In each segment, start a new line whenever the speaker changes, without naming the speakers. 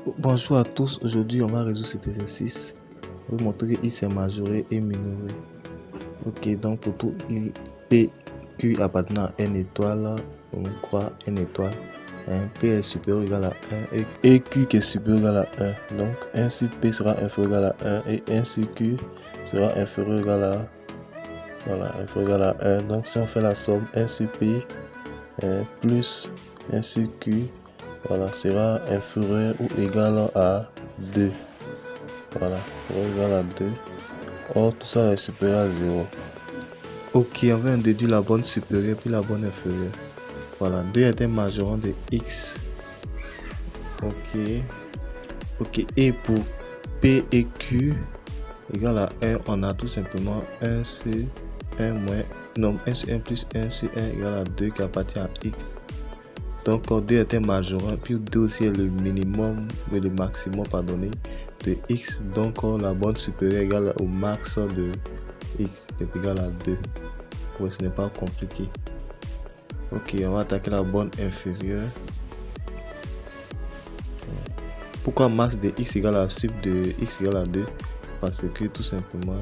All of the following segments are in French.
Bonjour à tous, aujourd'hui on va résoudre cet exercice. On va vous montrer que x est majoré et minoré. Ok, donc pour tout i, p, q appartenant à n étoile, on croit n étoile. P est supérieur ou égal à 1 et q qui est supérieur ou égal à 1. Donc 1 sur p sera inférieur ou égal à 1 et 1 sur q sera inférieur ou égal à, voilà, inférieur ou égal à 1. Donc si on fait la somme, 1 sur p plus 1 sur q, voilà, sera inférieur ou égal à 2. Voilà, égal à 2. Or, tout ça est supérieur à 0. Ok, on va déduire la borne supérieure puis la borne inférieure. Voilà, 2 est un majorant de x. Ok. Ok, et pour p et q égale à 1, on a tout simplement 1 sur 1 moins, non, 1 sur 1 plus 1 sur 1 égale à 2 qui appartient à x. Donc 2 est un majorant, puis 2 aussi est le minimum et le maximum pardonné de x. Donc la borne supérieure égale au max de x qui est égal à 2. Ouais, ce n'est pas compliqué. Ok, on va attaquer la borne inférieure. Pourquoi max de x égale à sub de x égale à 2? Parce que tout simplement,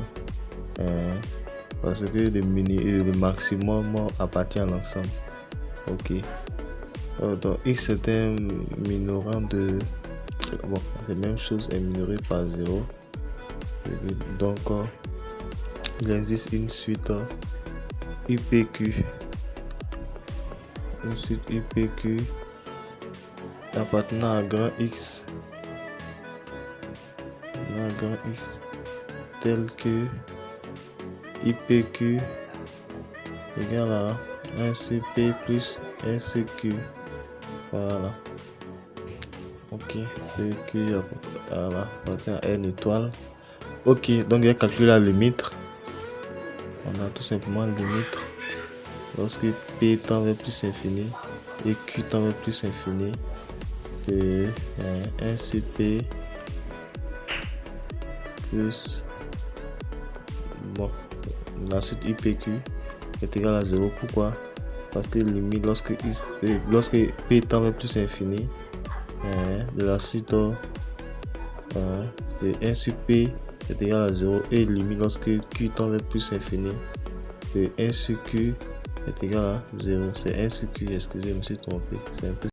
parce que le maximum appartient à l'ensemble. Ok. Donc x est un minorant de, bon, la même chose est minoré par 0. Donc il existe une suite IPQ, une suite IPQ appartenant à grand X, tel que IPQ égale à 1 sur P plus 1 sur Q. Voilà. Ok, PQ appartient à n étoile. Ok, donc il y a calculé la limite. On a tout simplement la limite lorsque P tend vers plus infini et Q tend vers plus infini de 1 sur P plus, bon, la suite IPQ est égale à 0. Pourquoi? Parce que limite lorsque P tend vers plus infini de la suite de 1 sur P est égal à 0 et limite lorsque Q tend vers plus infini de 1 sur Q est égal à 0. C'est 1 sur Q, excusez, je me suis trompé. C'est un peu